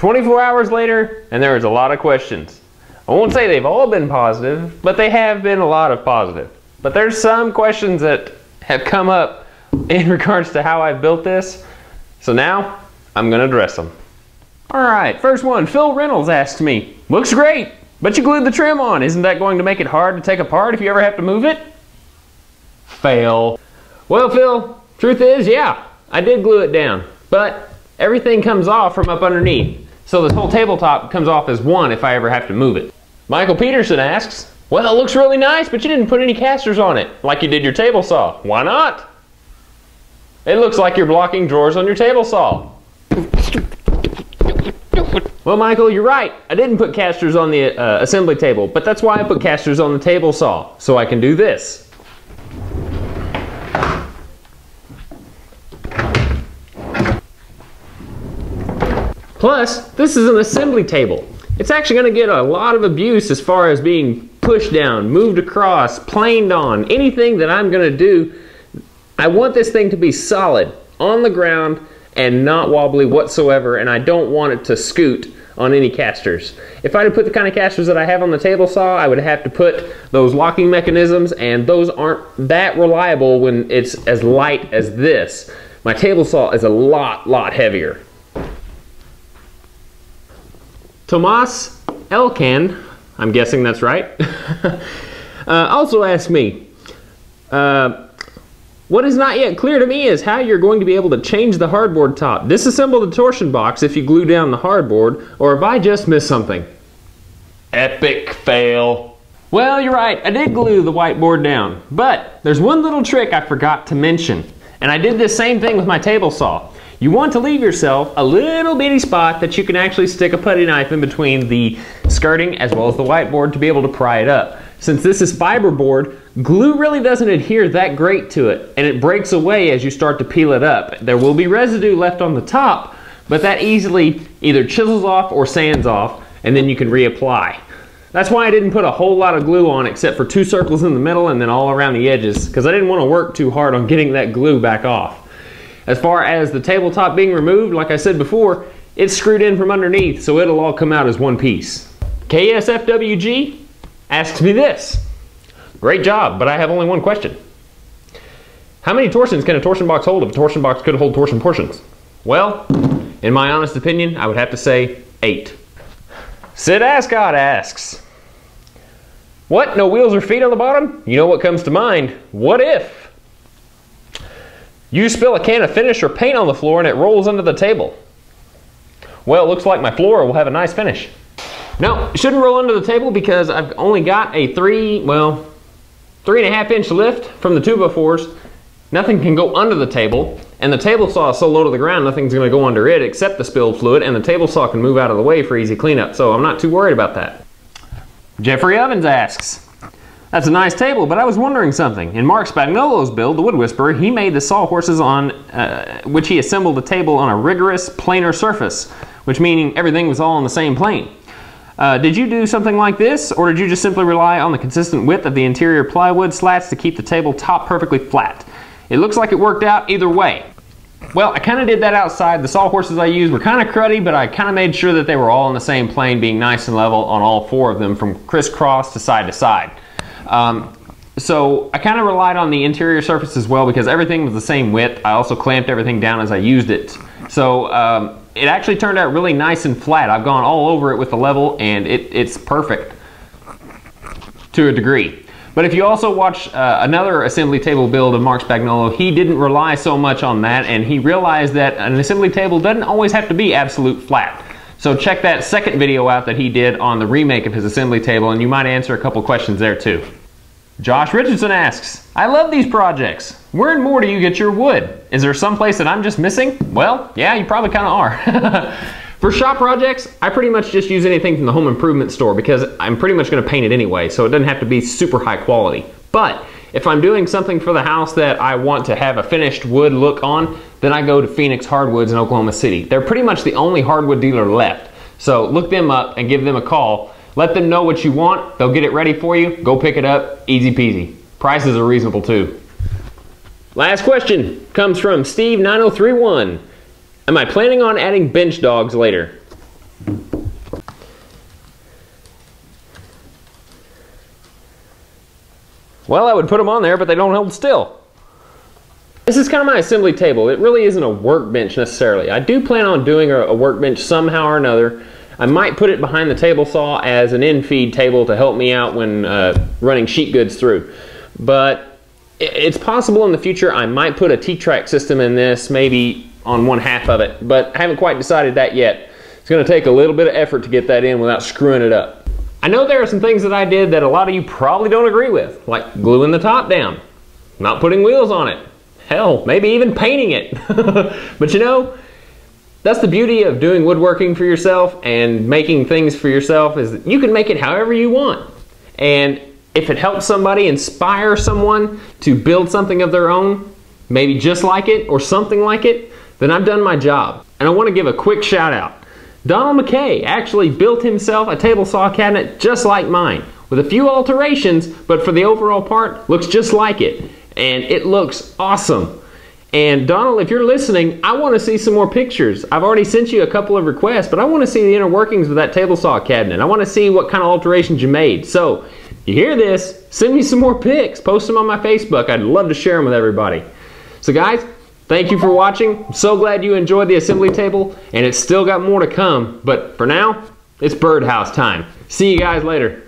24 hours later, and there was a lot of questions. I won't say they've all been positive, but they have been a lot of positive. But there's some questions that have come up in regards to how I built this. So now, I'm gonna address them. Alright, first one, Phil Reynolds asked me, looks great, but you glued the trim on. Isn't that going to make it hard to take apart if you ever have to move it? Fail. Well, Phil, truth is, yeah, I did glue it down, but everything comes off from up underneath. So this whole tabletop comes off as one if I ever have to move it. Michael Peterson asks, well, it looks really nice, but you didn't put any casters on it, like you did your table saw. Why not? It looks like you're blocking drawers on your table saw. Well, Michael, you're right. I didn't put casters on the assembly table, but that's why I put casters on the table saw, so I can do this. Plus, this is an assembly table. It's actually going to get a lot of abuse as far as being pushed down, moved across, planed on, anything that I'm going to do. I want this thing to be solid on the ground and not wobbly whatsoever, and I don't want it to scoot on any casters. If I had put the kind of casters that I have on the table saw, I would have to put those locking mechanisms, and those aren't that reliable when it's as light as this. My table saw is a lot heavier. Tomas Elkan, I'm guessing that's right, also asked me, what is not yet clear to me is how you're going to be able to change the hardboard top. Disassemble the torsion box if you glue down the hardboard, or if I just missed something. Epic fail. Well, you're right, I did glue the whiteboard down, but there's one little trick I forgot to mention, and I did this same thing with my table saw. You want to leave yourself a little bitty spot that you can actually stick a putty knife in between the skirting as well as the whiteboard to be able to pry it up. Since this is fiberboard, glue really doesn't adhere that great to it, and it breaks away as you start to peel it up. There will be residue left on the top, but that easily either chisels off or sands off, and then you can reapply. That's why I didn't put a whole lot of glue on except for 2 circles in the middle and then all around the edges, because I didn't want to work too hard on getting that glue back off. As far as the tabletop being removed, like I said before, it's screwed in from underneath, so it'll all come out as one piece. KSFWG asks me this. Great job, but I have only one question. How many torsions can a torsion box hold if a torsion box could hold torsion portions? Well, in my honest opinion, I would have to say 8. Sid Ascot asks, what, no wheels or feet on the bottom? You know what comes to mind? What if you spill a can of finish or paint on the floor and it rolls under the table? Well, it looks like my floor will have a nice finish. No, it shouldn't roll under the table because I've only got a 3.5 inch lift from the 2x4s. Nothing can go under the table, and the table saw is so low to the ground, nothing's going to go under it except the spilled fluid, and the table saw can move out of the way for easy cleanup, so I'm not too worried about that. Jeffrey Evans asks, that's a nice table, but I was wondering something. In Mark Spagnolo's build, the Wood Whisperer, he made the sawhorses on which he assembled the table on a rigorous planar surface, which meaning everything was all on the same plane. Did you do something like this, or did you just simply rely on the consistent width of the interior plywood slats to keep the table top perfectly flat? It looks like it worked out either way. Well, I kind of did that outside. The sawhorses I used were kind of cruddy, but I kind of made sure that they were all on the same plane, being nice and level on all 4 of them from crisscross to side. So I kind of relied on the interior surface as well because everything was the same width. I also clamped everything down as I used it. So it actually turned out really nice and flat. I've gone all over it with the level, and it's perfect to a degree. But if you also watch another assembly table build of Mark Spagnolo, he didn't rely so much on that, and he realized that an assembly table doesn't always have to be absolute flat. So check that second video out that he did on the remake of his assembly table, and you might answer a couple questions there too. Josh Richardson asks, I love these projects. Where and more do you get your wood? Is there some place that I'm just missing? Well, yeah, you probably kind of are. For shop projects, I pretty much just use anything from the home improvement store because I'm pretty much going to paint it anyway, so it doesn't have to be super high quality. But if I'm doing something for the house that I want to have a finished wood look on, then I go to Phoenix Hardwoods in Oklahoma City. They're pretty much the only hardwood dealer left. So look them up and give them a call. Let them know what you want. They'll get it ready for you. Go pick it up. Easy peasy. Prices are reasonable too. Last question comes from Steve9031. Am I planning on adding bench dogs later? Well, I would put them on there, but they don't hold still. This is kind of my assembly table. It really isn't a workbench necessarily. I do plan on doing a workbench somehow or another. I might put it behind the table saw as an in-feed table to help me out when running sheet goods through. But it's possible in the future I might put a T-track system in this, maybe on one half of it, but I haven't quite decided that yet. It's going to take a little bit of effort to get that in without screwing it up. I know there are some things that I did that a lot of you probably don't agree with, like gluing the top down, not putting wheels on it, hell, maybe even painting it. But you know, that's the beauty of doing woodworking for yourself and making things for yourself, is that you can make it however you want. And if it helps somebody, inspire someone to build something of their own, maybe just like it or something like it, then I've done my job. And I want to give a quick shout out. Donald McKay actually built himself a table saw cabinet just like mine, with a few alterations, but for the overall part, looks just like it. And it looks awesome. And Donald, if you're listening, I want to see some more pictures. I've already sent you a couple of requests, but I want to see the inner workings of that table saw cabinet. I want to see what kind of alterations you made. So, you hear this, send me some more pics, post them on my Facebook. I'd love to share them with everybody. So guys, thank you for watching. I'm so glad you enjoyed the assembly table, and it's still got more to come. But for now, it's birdhouse time. See you guys later.